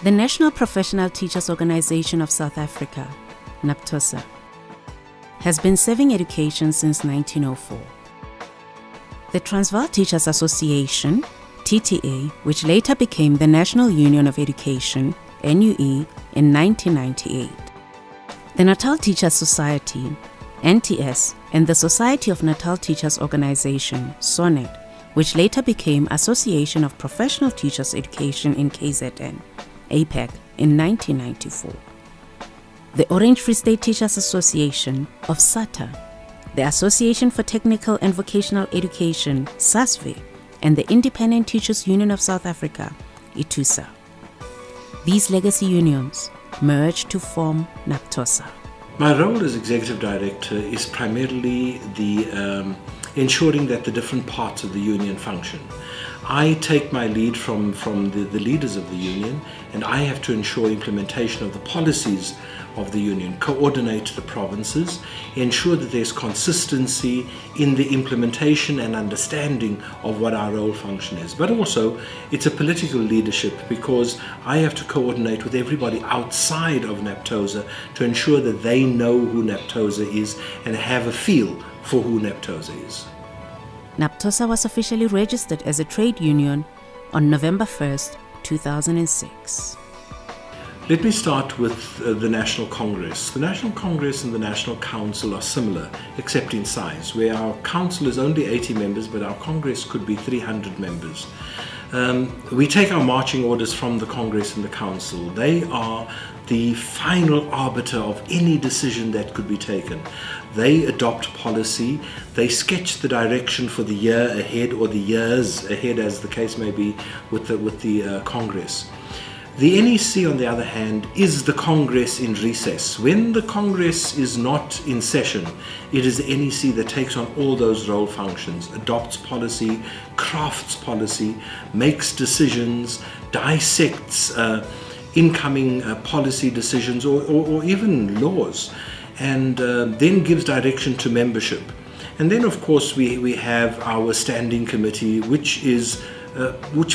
The National Professional Teachers Organisation of South Africa, NAPTOSA, has been serving education since 1904. The Transvaal Teachers Association, TTA, which later became the National Union of Education, NUE, in 1998. The Natal Teachers Society, NTS, and the Society of Natal Teachers Organisation, SONET, which later became Association of Professional Teachers Education in KZN, APEC, in 1994. The Orange Free State Teachers Association of SATA, the Association for Technical and Vocational Education, SASVE, and the Independent Teachers Union of South Africa, ITUSA. These legacy unions merged to form NAPTOSA. My role as Executive Director is primarily the ensuring that the different parts of the union function. I take my lead from the leaders of the union, and I have to ensure implementation of the policies of the union, coordinate the provinces, ensure that there's consistency in the implementation and understanding of what our role function is. But also, it's a political leadership because I have to coordinate with everybody outside of NAPTOSA to ensure that they know who NAPTOSA is and have a feel for who NAPTOSA is. NAPTOSA was officially registered as a trade union on November 1st, 2006. Let me start with the National Congress. The National Congress and the National Council are similar, except in size, where our council is only 80 members, but our Congress could be 300 members. We take our marching orders from the Congress and the Council. They are the final arbiter of any decision that could be taken. They adopt policy, they sketch the direction for the year ahead or the years ahead, as the case may be with the Congress. The NEC, on the other hand, is the Congress in recess. When the Congress is not in session, it is the NEC that takes on all those role functions, adopts policy, crafts policy, makes decisions, dissects incoming policy decisions or even laws, and then gives direction to membership. And then, of course, we have our standing committee, which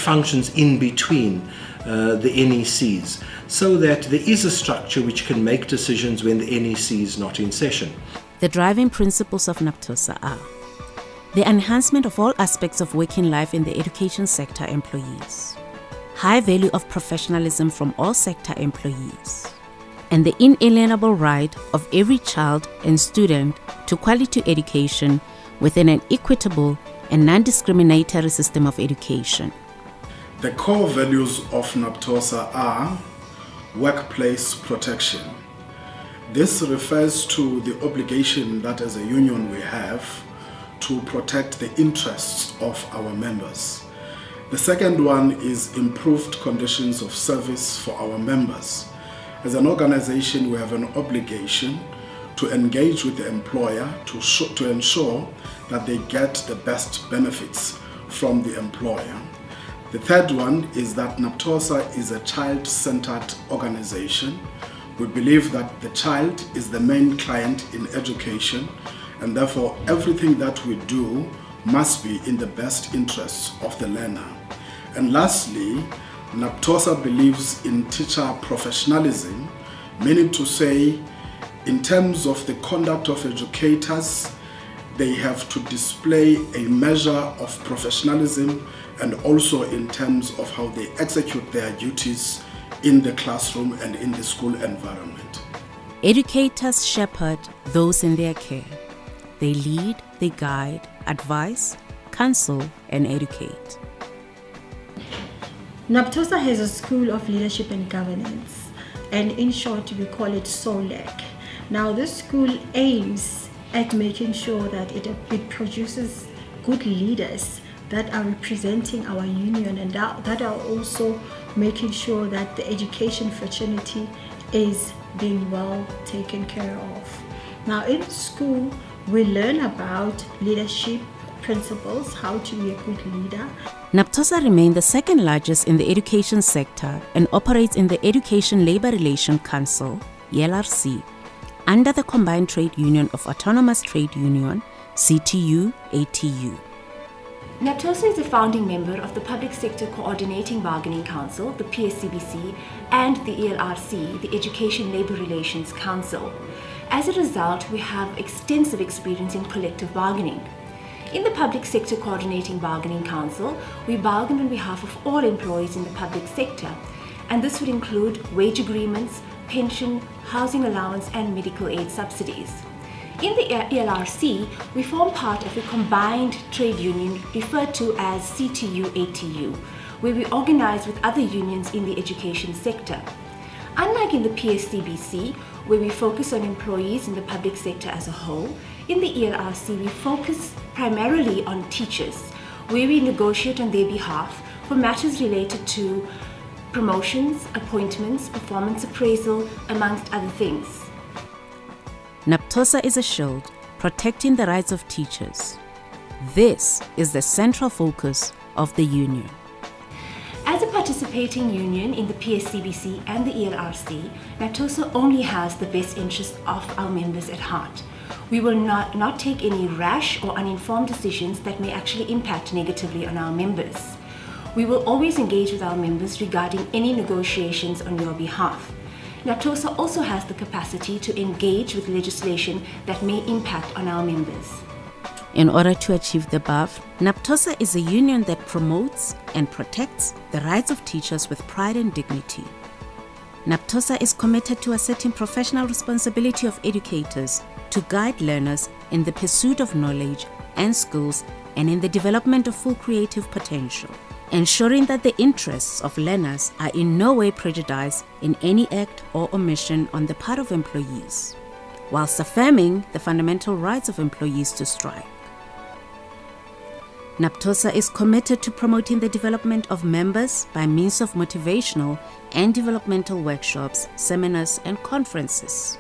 functions in between the NECs, so that there is a structure which can make decisions when the NEC is not in session. The driving principles of NAPTOSA are the enhancement of all aspects of working life in the education sector employees, high value of professionalism from all sector employees, and the inalienable right of every child and student to quality education within an equitable and non-discriminatory system of education. The core values of NAPTOSA are workplace protection. This refers to the obligation that as a union we have to protect the interests of our members. The second one is improved conditions of service for our members. As an organization, we have an obligation to engage with the employer to ensure that they get the best benefits from the employer. The third one is that NAPTOSA is a child-centered organization. We believe that the child is the main client in education, and therefore everything that we do must be in the best interests of the learner. And lastly, NAPTOSA believes in teacher professionalism, meaning to say, in terms of the conduct of educators, they have to display a measure of professionalism, and also in terms of how they execute their duties in the classroom and in the school environment. Educators shepherd those in their care. They lead, they guide, advise, counsel, and educate. NAPTOSA has a School of Leadership and Governance, and in short we call it SOLEC. Now this school aims at making sure that it produces good leaders that are representing our union, and that are also making sure that the education fraternity is being well taken care of. Now in school we learn about leadership principles, how to be a good leader. NAPTOSA remains the second largest in the education sector and operates in the Education Labour Relations Council, ELRC, under the Combined Trade Union of Autonomous Trade Union, CTU, ATU. NAPTOSA is a founding member of the Public Sector Coordinating Bargaining Council, the PSCBC, and the ELRC, the Education Labour Relations Council. As a result, we have extensive experience in collective bargaining. In the Public Sector Coordinating Bargaining Council, we bargain on behalf of all employees in the public sector, and this would include wage agreements, pension, housing allowance, and medical aid subsidies. In the ELRC, we form part of a combined trade union referred to as CTU-ATU, where we organize with other unions in the education sector. Unlike in the PSCBC, where we focus on employees in the public sector as a whole, in the ELRC we focus primarily on teachers, where we negotiate on their behalf for matters related to promotions, appointments, performance appraisal, amongst other things. NAPTOSA is a shield protecting the rights of teachers. This is the central focus of the union. As a participating union in the PSCBC and the ELRC, NAPTOSA only has the best interest of our members at heart. We will not take any rash or uninformed decisions that may actually impact negatively on our members. We will always engage with our members regarding any negotiations on your behalf. NAPTOSA also has the capacity to engage with legislation that may impact on our members. In order to achieve the above, NAPTOSA is a union that promotes and protects the rights of teachers with pride and dignity. NAPTOSA is committed to asserting professional responsibility of educators to guide learners in the pursuit of knowledge and skills and in the development of full creative potential, ensuring that the interests of learners are in no way prejudiced in any act or omission on the part of employees, whilst affirming the fundamental rights of employees to strike. NAPTOSA is committed to promoting the development of members by means of motivational and developmental workshops, seminars, and conferences.